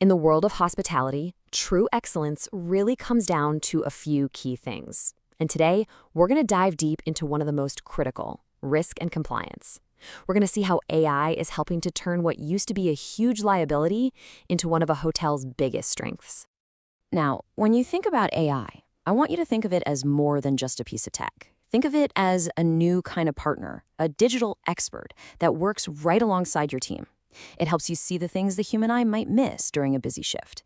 In the world of hospitality, true excellence really comes down to a few key things. And today, we're going to dive deep into one of the most critical, risk and compliance. We're going to see how AI is helping to turn what used to be a huge liability into one of a hotel's biggest strengths. Now, when you think about I want you to think of it as more than just a piece of tech. Think of it as a new kind of partner, a digital expert that works right alongside your team. It helps you see the things the human eye might miss during a busy shift.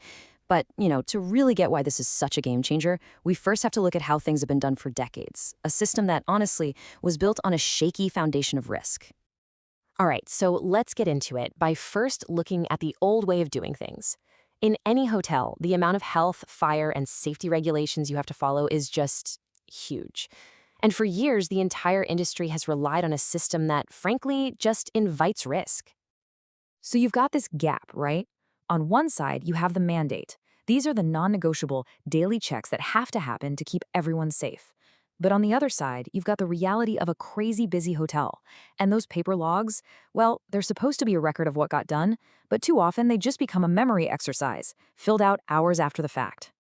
But, to really get why this is such a game changer, we first have to look at how things have been done for decades, a system that, honestly, was built on a shaky foundation of risk. All right, so let's get into it by first looking at the old way of doing things. In any hotel, the amount of health, fire, and safety regulations you have to follow is just huge. And for years, the entire industry has relied on a system that, frankly, just invites risk. So you've got this gap, right? On one side, you have the mandate. These are the non-negotiable daily checks that have to happen to keep everyone safe. But on the other side, you've got the reality of a crazy busy hotel. And those paper logs, well, they're supposed to be a record of what got done, but too often they just become a memory exercise, filled out hours after the fact.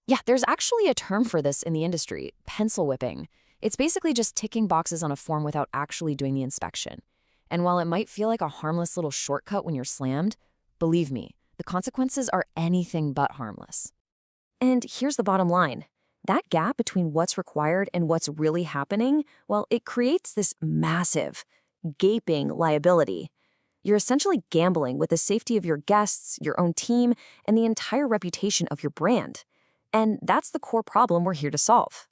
Yeah, there's actually a term for this in the industry, pencil whipping. It's basically just ticking boxes on a form without actually doing the inspection. And while it might feel like a harmless little shortcut when you're slammed, believe me, the consequences are anything but harmless. And here's the bottom line. That gap between what's required and what's really happening, well, it creates this massive, gaping liability. You're essentially gambling with the safety of your guests, your own team, and the entire reputation of your brand. And that's the core problem we're here to solve.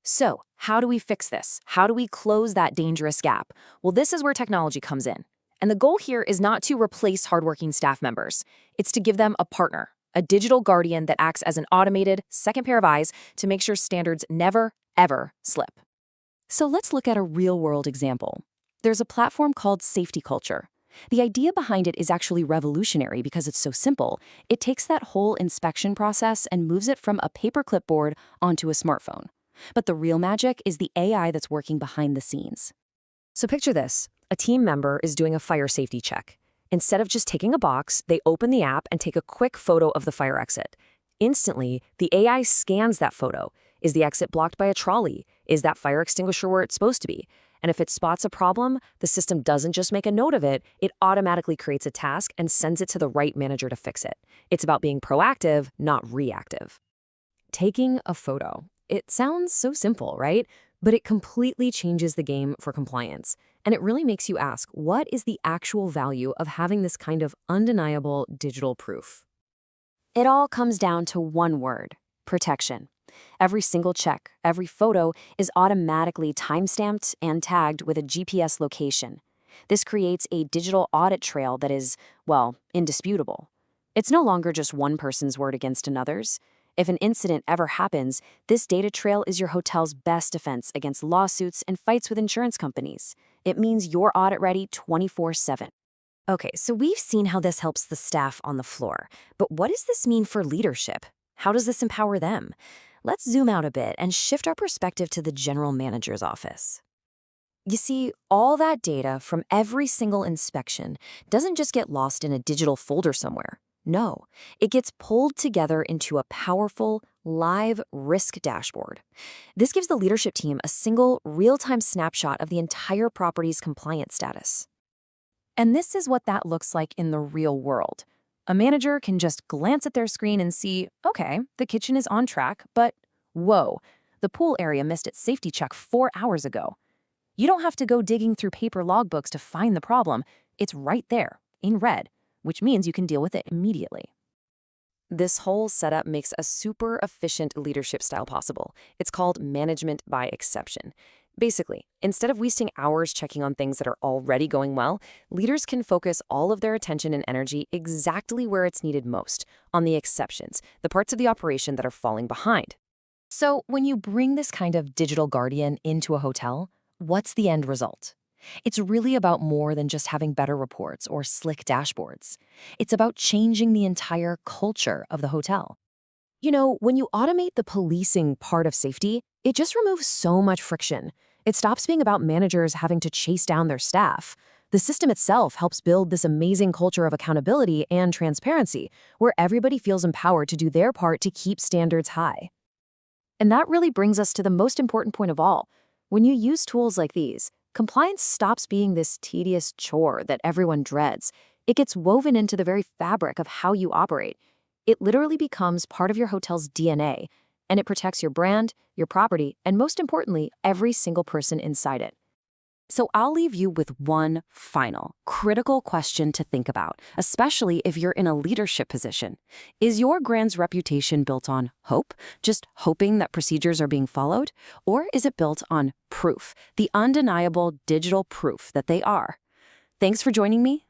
So, how do we fix this? How do we close that dangerous gap? Well, this is where technology comes in. And the goal here is not to replace hardworking staff members. It's to give them a partner, a digital guardian that acts as an automated second pair of eyes to make sure standards never, ever slip. So let's look at a real-world example. There's a platform called Safety Culture. The idea behind it is actually revolutionary because it's so simple. It takes that whole inspection process and moves it from a paper clipboard onto a smartphone. But the real magic is the AI that's working behind the scenes. So picture this. A team member is doing a fire safety check. Instead of just ticking a box, they open the app and take a quick photo of the fire exit. Instantly, the AI scans that photo. Is the exit blocked by a trolley? Is that fire extinguisher where it's supposed to be? And if it spots a problem, the system doesn't just make a note of it, it automatically creates a task and sends it to the right manager to fix it. It's about being proactive, not reactive. Taking a photo. It sounds so simple, right? But it completely changes the game for compliance. And it really makes you ask, what is the actual value of having this kind of undeniable digital proof? It all comes down to one word: protection. Every single check, every photo is automatically timestamped and tagged with a GPS location. This creates a digital audit trail that is, well, indisputable. It's no longer just one person's word against another's. If an incident ever happens, this data trail is your hotel's best defense against lawsuits and fights with insurance companies. It means you're audit-ready 24/7. Okay, so we've seen how this helps the staff on the floor, but what does this mean for leadership? How does this empower them? Let's zoom out a bit and shift our perspective to the general manager's office. You see, all that data from every single inspection doesn't just get lost in a digital folder somewhere. No, it gets pulled together into a powerful, live risk dashboard. This gives the leadership team a single, real-time snapshot of the entire property's compliance status. And this is what that looks like in the real world. A manager can just glance at their screen and see, okay, the kitchen is on track, but whoa, the pool area missed its safety check 4 hours ago. You don't have to go digging through paper logbooks to find the problem. It's right there, in red, which means you can deal with it immediately. This whole setup makes a super efficient leadership style possible. It's called management by exception. Basically, instead of wasting hours checking on things that are already going well, leaders can focus all of their attention and energy exactly where it's needed most, on the exceptions, the parts of the operation that are falling behind. So when you bring this kind of digital guardian into a hotel, what's the end result? It's really about more than just having better reports or slick dashboards. It's about changing the entire culture of the hotel. You know, when you automate the policing part of safety, it just removes so much friction. It stops being about managers having to chase down their staff. The system itself helps build this amazing culture of accountability and transparency, where everybody feels empowered to do their part to keep standards high. And that really brings us to the most important point of all. When you use tools like these, compliance stops being this tedious chore that everyone dreads. It gets woven into the very fabric of how you operate. It literally becomes part of your hotel's DNA, and it protects your brand, your property, and most importantly, every single person inside it. So I'll leave you with one final, critical question to think about, especially if you're in a leadership position. Is your brand's reputation built on hope, just hoping that procedures are being followed? Or is it built on proof, the undeniable digital proof that they are? Thanks for joining me.